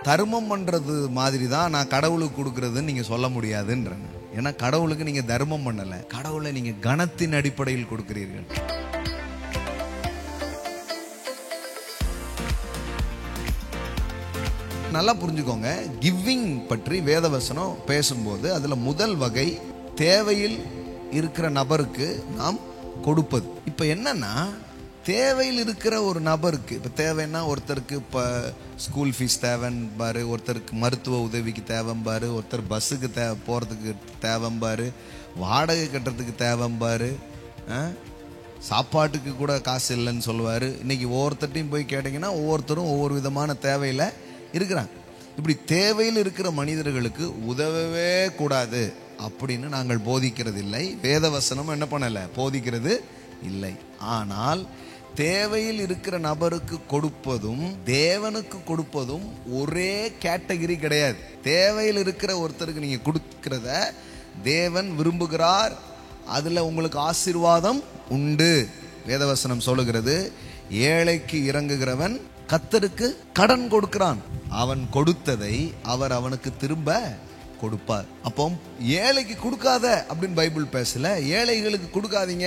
தர்மம் பண்றது மாதிரி தான் நான் கடவுளுக்கு கொடுக்கறதுன்னு நீங்க சொல்ல முடியாதுன்றேன். ஏன்னா கடவுளுக்கு நீங்க தர்மம் பண்ணல, கடவுளை நீங்க கணத்தின் அடிப்படையில் கொடுக்கிறீர்கள். நல்லா புரிஞ்சுக்கோங்க. கிவிங் பற்றி வேதவசனம் பேசும்போது அதுல முதல் வகை தேவையில் இருக்கிற நபருக்கு நாம் கொடுப்பது. இப்ப என்னன்னா, தேவையில் இருக்கிற ஒரு நபருக்கு, இப்ப தேவைன்னா ஒருத்தருக்கு இப்ப ஸ்கூல் ஃபீஸ் தேவைம்பாரு, ஒருத்தருக்கு மருத்துவ உதவிக்கு தேவைம்பாரு, ஒருத்தர் பஸ்ஸுக்கு போறதுக்கு தேவைம்பாரு, வாடகை கட்டுறதுக்கு தேவைம்பாரு, சாப்பாட்டுக்கு கூட காசு இல்லைன்னு சொல்லுவாரு. இன்னைக்கு ஒவ்வொருத்தட்டையும் போய் கேட்டீங்கன்னா ஒவ்வொருத்தரும் ஒவ்வொரு விதமான தேவையில இருக்கிறாங்க. இப்படி தேவையில் இருக்கிற மனிதர்களுக்கு உதவவே கூடாது அப்படின்னு நாங்கள் போதிக்கிறது இல்லை. வேதவசனம் என்ன பண்ணல, போதிக்கிறது இல்லை. ஆனால் தேவையில் இருக்கிற நபருக்கு கொடுப்பதும் தேவனுக்கு கொடுப்பதும் ஒரே கேட்டகரி கிடையாது. தேவையில் இருக்கிற ஒருத்தருக்கு நீங்க கொடுக்கிறத தேவன் விரும்புகிறார், அதுல உங்களுக்கு ஆசீர்வாதம் உண்டு. வேதவசனம் சொல்லுகிறது, ஏழைக்கு இறங்குகிறவன் கர்த்தருக்கு கடன் கொடுக்கிறான், அவன் கொடுத்ததை அவர் அவனுக்கு திரும்ப கொடுப்பார். அப்போ ஏழைக்கு கொடுக்காத அப்படின்னு பைபிள் பேசல, ஏழைகளுக்கு கொடுக்காதீங்க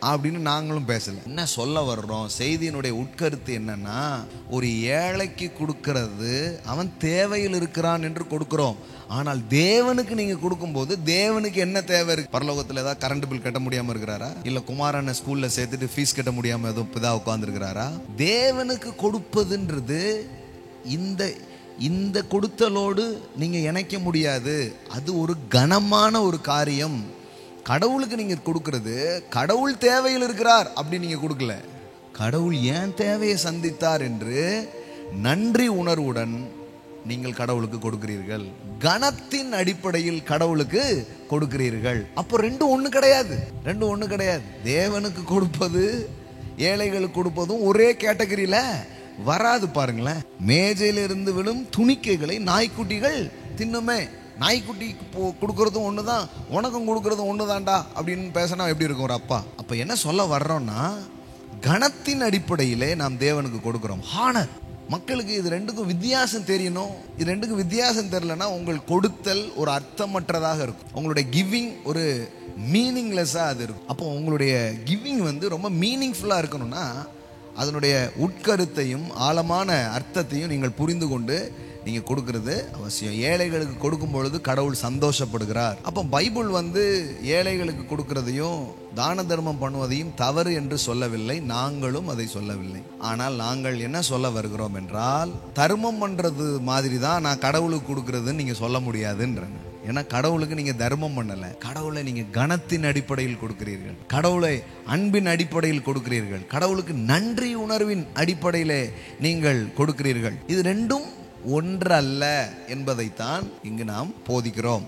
அப்படின்னு நாங்களும் பேசல. என்ன சொல்ல வர்றோம், செய்தியினுடைய உட்கருத்து என்னன்னா, ஒரு ஏழைக்கு கொடுக்கிறது அவன் தேவையில் இருக்கிறான் என்று கொடுக்கிறோம். ஆனால் தேவனுக்கு நீங்க கொடுக்கும்போது தேவனுக்கு என்ன தேவை இருக்கு? பரலோகத்தில் ஏதாவது கரண்ட் பில் கட்ட முடியாம இருக்கிறாரா? இல்ல குமாரனை ஸ்கூல்ல சேர்த்துட்டு ஃபீஸ் கட்ட முடியாம ஏதோ பிதா உட்கார்ந்து இருக்கிறாரா? தேவனுக்கு கொடுப்பதுன்றது இந்த கொடுத்தலோடு நீங்க இணைக்க முடியாது. அது ஒரு கனமான ஒரு காரியம். கடவுளுக்கு நீங்க கொடுக்கிறது, கடவுள் தேவையில் இருக்கிறார் அப்படி நீங்க கொடுக்கல, கடவுள் ஏன் தேவையை சந்தித்தார் என்று நன்றி உணர்வுடன் நீங்கள் கடவுளுக்கு கொடுக்கிறீர்கள். கணத்தின் அடிப்படையில் கடவுளுக்கு கொடுக்கிறீர்கள். அப்போ ரெண்டும் ஒண்ணு கிடையாது, ரெண்டும் ஒண்ணு கிடையாது. தேவனுக்கு கொடுப்பது ஏழைகளுக்கு கொடுப்பதும் ஒரே கேட்டகரியில வராது. பாருங்களேன், மேஜையில இருந்து விழும் துணிக்கைகளை நாய்க்குட்டிகள் தின்னுமே. நாய்க்குட்டிக்கு கொடுக்கறதும் ஒண்ணுதான், உனக்கும் கொடுக்கறதும் ஒண்ணுதான்டா அப்படின்னு பேசினா எப்படி இருக்கும் ஒரு அப்பா? அப்ப என்ன சொல்ல வர்றோம்னா, கணத்தின் அடிப்படையிலே நாம் தேவனுக்கு கொடுக்கிறோம். ஹானர். மக்களுக்கு இது ரெண்டுக்கும் வித்தியாசம் தெரியணும். இது ரெண்டுக்கும் வித்தியாசம் தெரியலன்னா உங்கள் கொடுத்தல் ஒரு அர்த்தமற்றதாக இருக்கும். உங்களுடைய கிவிங் ஒரு மீனிங்லெஸ்ஸா அது இருக்கும். அப்போ உங்களுடைய கிவிங் ரொம்ப மீனிங்ஃபுல்லா இருக்கணும்னா அதனுடைய உட்கருத்தையும் ஆழமான அர்த்தத்தையும் நீங்கள் புரிந்து கொண்டு நீங்க கொடுக்கிறது அவசியம். ஏழைகளுக்கு கொடுக்கும் பொழுது கடவுள் சந்தோஷப்படுகிறார். அப்போ பைபிள் ஏழைகளுக்கு கொடுக்கிறதையும் தான தர்மம் பண்ணுவதையும் தவறு என்று சொல்லவில்லை, நாங்களும் அதை சொல்லவில்லை. ஆனால் நாங்கள் என்ன சொல்ல வருகிறோம் என்றால், தர்மம் பண்றது மாதிரி தான் நான் கடவுளுக்கு கொடுக்கறதுன்னு நீங்க சொல்ல முடியாதுன்றேன். ஏன்னா கடவுளுக்கு நீங்க தர்மம் பண்ணல, கடவுளை நீங்க கணத்தின் அடிப்படையில் கொடுக்கிறீர்கள், கடவுளை அன்பின் அடிப்படையில் கொடுக்கிறீர்கள், கடவுளுக்கு நன்றி உணர்வின் அடிப்படையிலே நீங்கள் கொடுக்கிறீர்கள். இது ரெண்டும் ஒன்றல்ல என்பதைத்தான் இங்கு நாம் போதிக்கிறோம்.